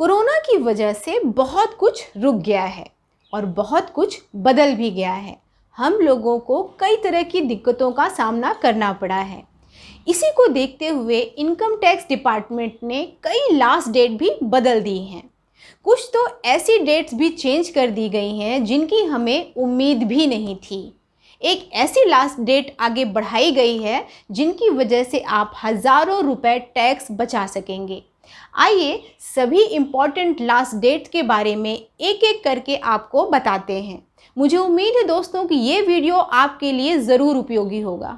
Corona की वजह से बहुत कुछ रुक गया है और बहुत कुछ बदल भी गया है। हम लोगों को कई तरह की दिक्कतों का सामना करना पड़ा है। इसी को देखते हुए इनकम टैक्स डिपार्टमेंट ने कई लास्ट डेट भी बदल दी हैं। कुछ तो ऐसी डेट्स भी चेंज कर दी गई हैं जिनकी हमें उम्मीद भी नहीं थी। एक ऐसी लास्ट डेट आगे बढ़ाई गई है जिनकी वजह से आप हज़ारों रुपए टैक्स बचा सकेंगे। आइए सभी इम्पॉर्टेंट लास्ट डेट के बारे में एक एक करके आपको बताते हैं। मुझे उम्मीद है दोस्तों कि ये वीडियो आपके लिए ज़रूर उपयोगी होगा।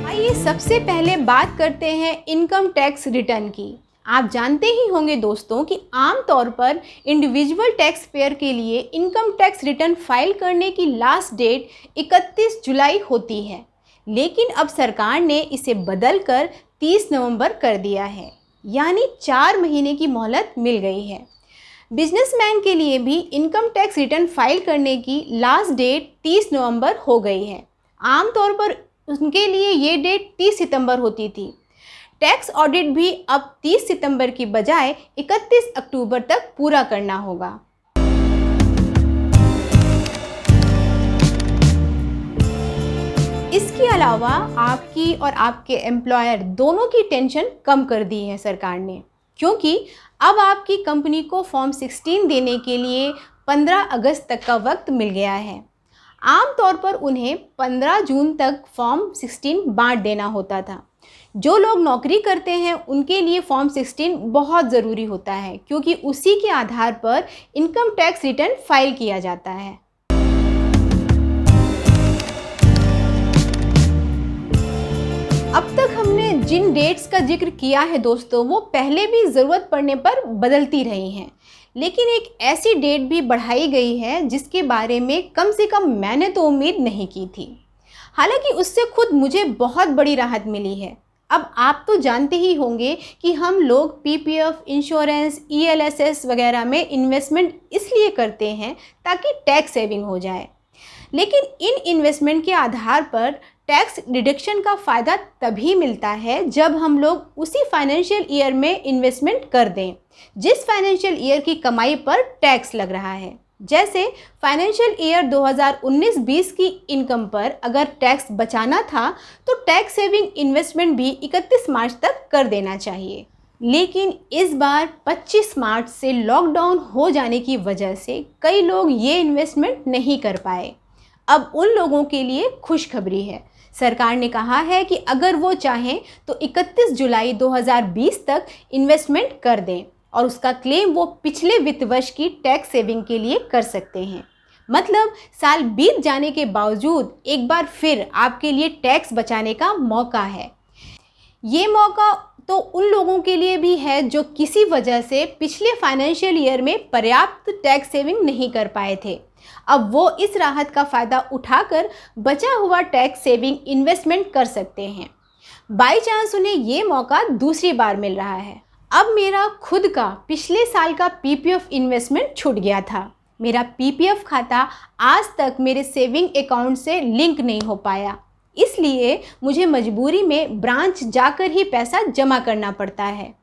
आइए सबसे पहले बात करते हैं इनकम टैक्स रिटर्न की। आप जानते ही होंगे दोस्तों कि आमतौर पर इंडिविजुअल टैक्स पेयर के लिए इनकम टैक्स रिटर्न फाइल करने की लास्ट डेट 31 जुलाई होती है, लेकिन अब सरकार ने इसे बदलकर 30 नवंबर कर दिया है, यानी 4 महीने की मोहलत मिल गई है। बिजनेसमैन के लिए भी इनकम टैक्स रिटर्न फाइल करने की लास्ट डेट 30 नवंबर हो गई है। आमतौर पर उनके लिए ये डेट 30 सितंबर होती थी। टैक्स ऑडिट भी अब 30 सितंबर की बजाय 31 अक्टूबर तक पूरा करना होगा। इसके अलावा आपकी और आपके एम्प्लॉयर दोनों की टेंशन कम कर दी है सरकार ने, क्योंकि अब आपकी कंपनी को फॉर्म 16 देने के लिए 15 अगस्त तक का वक्त मिल गया है। आमतौर पर उन्हें 15 जून तक फॉर्म 16 बांट देना होता था। जो लोग नौकरी करते हैं उनके लिए फॉर्म 16 बहुत ज़रूरी होता है, क्योंकि उसी के आधार पर इनकम टैक्स रिटर्न फाइल किया जाता है। अब तक हमने जिन डेट्स का जिक्र किया है दोस्तों, वो पहले भी ज़रूरत पड़ने पर बदलती रही हैं, लेकिन एक ऐसी डेट भी बढ़ाई गई है जिसके बारे में कम से कम मैंने तो उम्मीद नहीं की थी। हालांकि उससे खुद मुझे बहुत बड़ी राहत मिली है। अब आप तो जानते ही होंगे कि हम लोग पीपीएफ, इंश्योरेंस, ईएलएसएस वगैरह में इन्वेस्टमेंट इसलिए करते हैं ताकि टैक्स सेविंग हो जाए, लेकिन इन इन्वेस्टमेंट के आधार पर टैक्स डिडक्शन का फ़ायदा तभी मिलता है जब हम लोग उसी फाइनेंशियल ईयर में इन्वेस्टमेंट कर दें जिस फाइनेंशियल ईयर की कमाई पर टैक्स लग रहा है। जैसे फाइनेंशियल ईयर 2019-20 की इनकम पर अगर टैक्स बचाना था तो टैक्स सेविंग इन्वेस्टमेंट भी 31 मार्च तक कर देना चाहिए। लेकिन इस बार 25 मार्च से लॉकडाउन हो जाने की वजह से कई लोग ये इन्वेस्टमेंट नहीं कर पाए। अब उन लोगों के लिए खुशखबरी है। सरकार ने कहा है कि अगर वो चाहें तो 31 जुलाई 2020 तक इन्वेस्टमेंट कर दें और उसका क्लेम वो पिछले वित्त वर्ष की टैक्स सेविंग के लिए कर सकते हैं। मतलब साल बीत जाने के बावजूद एक बार फिर आपके लिए टैक्स बचाने का मौका है। ये मौका तो उन लोगों के लिए भी है जो किसी वजह से पिछले फाइनेंशियल ईयर में पर्याप्त टैक्स सेविंग नहीं कर पाए थे। अब वो इस राहत का फ़ायदा उठाकर बचा हुआ टैक्स सेविंग इन्वेस्टमेंट कर सकते हैं। बाई चांस उन्हें ये मौका दूसरी बार मिल रहा है। अब मेरा खुद का पिछले साल का पीपीएफ इन्वेस्टमेंट छूट गया था। मेरा पीपीएफ खाता आज तक मेरे सेविंग अकाउंट से लिंक नहीं हो पाया, इसलिए मुझे मजबूरी में ब्रांच जाकर ही पैसा जमा करना पड़ता है।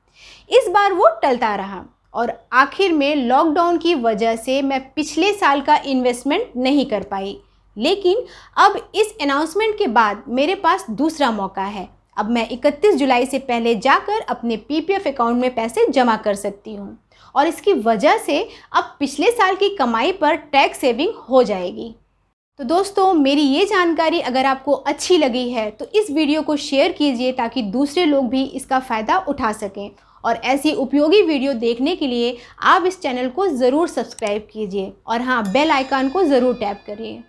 इस बार वो टलता रहा और आखिर में लॉकडाउन की वजह से मैं पिछले साल का इन्वेस्टमेंट नहीं कर पाई। लेकिन अब इस अनाउंसमेंट के बाद मेरे पास दूसरा मौका है। अब मैं 31 जुलाई से पहले जाकर अपने पीपीएफ अकाउंट में पैसे जमा कर सकती हूँ और इसकी वजह से अब पिछले साल की कमाई पर टैक्स सेविंग हो जाएगी। तो दोस्तों, मेरी ये जानकारी अगर आपको अच्छी लगी है तो इस वीडियो को शेयर कीजिए ताकि दूसरे लोग भी इसका फ़ायदा उठा सकें। और ऐसी उपयोगी वीडियो देखने के लिए आप इस चैनल को ज़रूर सब्सक्राइब कीजिए और हाँ, बेल आइकन को ज़रूर टैप करिए।